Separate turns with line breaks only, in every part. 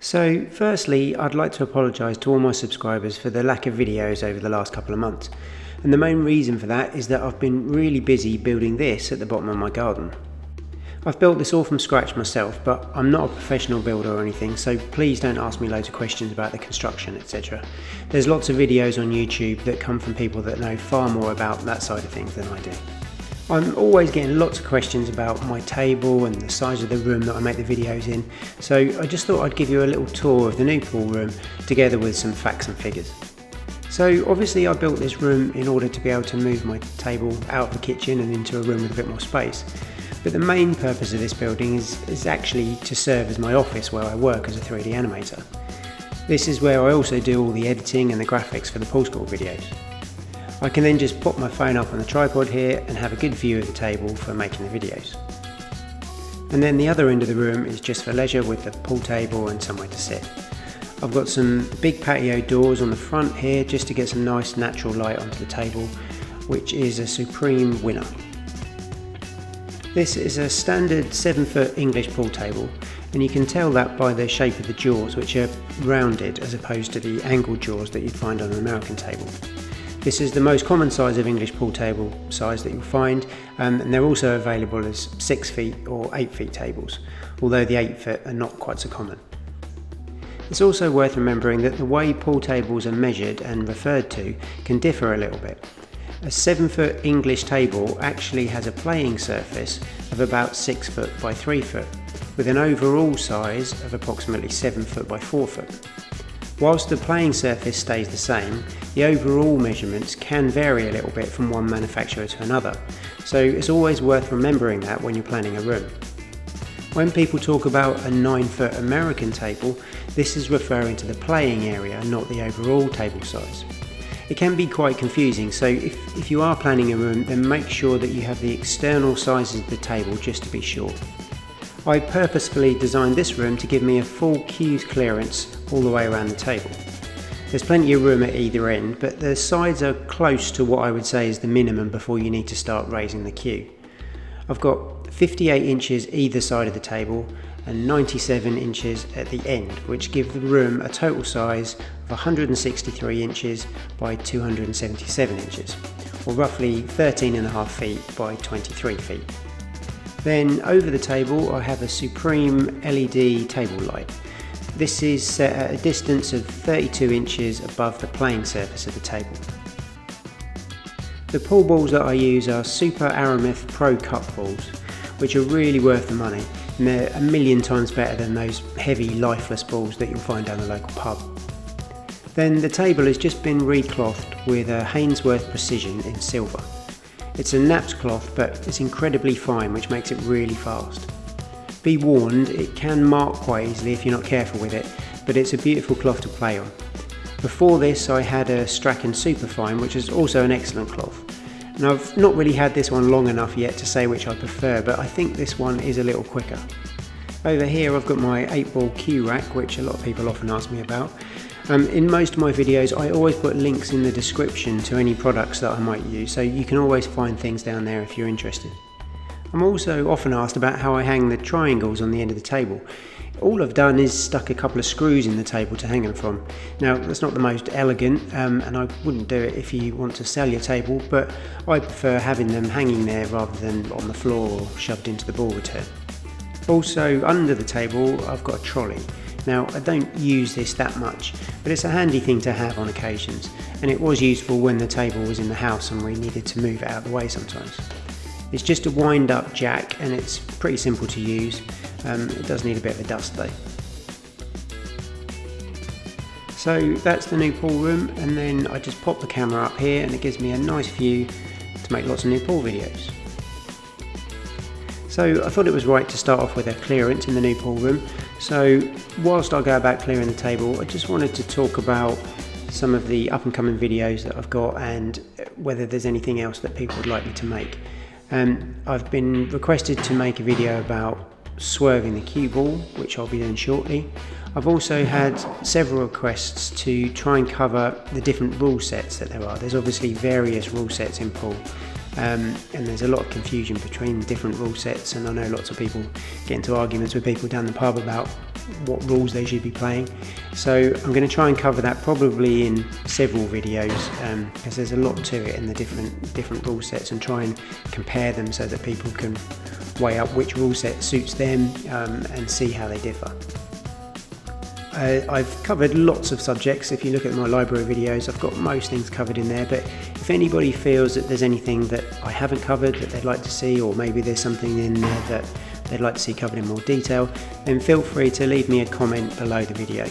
So firstly, I'd like to apologise to all my subscribers for the lack of videos over the last couple of months. And the main reason for that is that I've been really busy building this at the bottom of my garden. I've built this all from scratch myself, but I'm not a professional builder or anything, so please don't ask me loads of questions about the construction, etc. There's lots of videos on YouTube that come from people that know far more about that side of things than I do. I'm always getting lots of questions about my table and the size of the room that I make the videos in, so I just thought I'd give you a little tour of the new pool room together with some facts and figures. So obviously I built this room in order to be able to move my table out of the kitchen and into a room with a bit more space. But the main purpose of this building is actually to serve as my office where I work as a 3D animator. This is where I also do all the editing and the graphics for the pool school videos. I can then just put my phone up on the tripod here and have a good view of the table for making the videos. And then the other end of the room is just for leisure with the pool table and somewhere to sit. I've got some big patio doors on the front here just to get some nice natural light onto the table, which is a supreme winner. This is a standard 7-foot English pool table, and you can tell that by the shape of the jaws, which are rounded as opposed to the angled jaws that you'd find on an American table. This is the most common size of English pool table size that you'll find, and they're also available as 6 feet or 8 feet tables, although the 8 foot are not quite so common. It's also worth remembering that the way pool tables are measured and referred to can differ a little bit. A 7-foot English table actually has a playing surface of about 6 foot by 3 foot, with an overall size of approximately 7 foot by 4 foot. Whilst the playing surface stays the same, the overall measurements can vary a little bit from one manufacturer to another, so it's always worth remembering that when you're planning a room. When people talk about a 9-foot American table, this is referring to the playing area, not the overall table size. It can be quite confusing, so if you are planning a room, then make sure that you have the external sizes of the table just to be sure. I purposefully designed this room to give me a full queue clearance all the way around the table. There's plenty of room at either end, but the sides are close to what I would say is the minimum before you need to start raising the queue. I've got 58 inches either side of the table and 97 inches at the end, which give the room a total size of 163 inches by 277 inches, or roughly 13.5 feet by 23 feet. Then over the table I have a supreme LED table light. This is set at a distance of 32 inches above the playing surface of the table. The pool balls that I use are super Aramith Pro Cup balls, which are really worth the money, and they're a million times better than those heavy lifeless balls that you'll find down the local pub. Then the table has just been reclothed with a Hainsworth Precision in silver. It's a napped cloth, but it's incredibly fine, which makes it really fast. Be warned, it can mark quite easily if you're not careful with it, but it's a beautiful cloth to play on. Before this I had a Strachan Superfine, which is also an excellent cloth. And I've not really had this one long enough yet to say which I prefer, but I think this one is a little quicker. Over here I've got my 8-ball cue rack, which a lot of people often ask me about. In most of my videos I always put links in the description to any products that I might use, so you can always find things down there if you're interested. I'm also often asked about how I hang the triangles on the end of the table. All I've done is stuck a couple of screws in the table to hang them from. Now that's not the most elegant, and I wouldn't do it if you want to sell your table, but I prefer having them hanging there rather than on the floor or shoved into the ball return. Also under the table I've got a trolley. Now I don't use this that much, but it's a handy thing to have on occasions, and it was useful when the table was in the house and we needed to move it out of the way sometimes. It's just a wind up jack and it's pretty simple to use. It does need a bit of a dust though. So that's the new pool room, and then I just pop the camera up here and it gives me a nice view to make lots of new pool videos. So I thought it was right to start off with a clearance in the new pool room. So whilst I go about clearing the table, I just wanted to talk about some of the up and coming videos that I've got and whether there's anything else that people would like me to make. I've been requested to make a video about swerving the cue ball, which I'll be doing shortly. I've also had several requests to try and cover the different rule sets that there are. There's obviously various rule sets in pool, and there's a lot of confusion between different rule sets, and I know lots of people get into arguments with people down the pub about what rules they should be playing. So I'm going to try and cover that probably in several videos, because there's a lot to it in the different rule sets, and try and compare them so that people can weigh up which rule set suits them, and see how they differ. I've covered lots of subjects. If you look at my library videos, I've got most things covered in there, but if anybody feels that there's anything that I haven't covered that they'd like to see, or maybe there's something in there that they'd like to see covered in more detail, then feel free to leave me a comment below the video.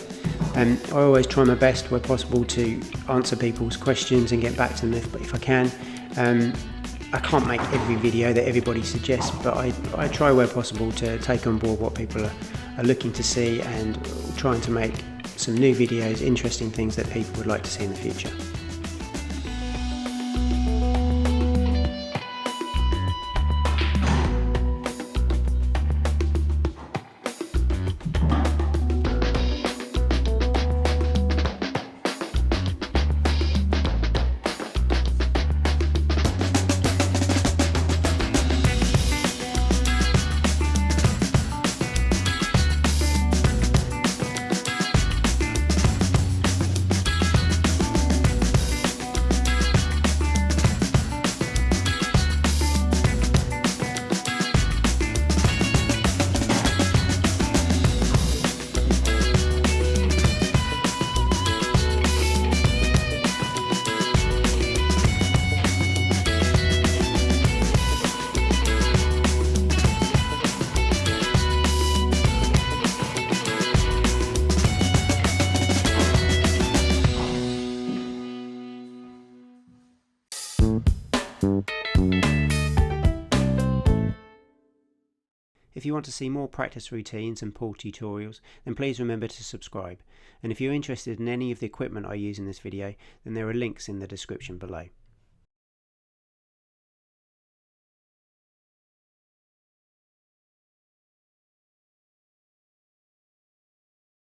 I always try my best where possible to answer people's questions and get back to them if I can. I can't make every video that everybody suggests, but I try where possible to take on board what people are looking to see, and trying to make some new videos, interesting things that people would like to see in the future. If you want to see more practice routines and pool tutorials, then please remember to subscribe. And if you're interested in any of the equipment I use in this video, then there are links in the description below.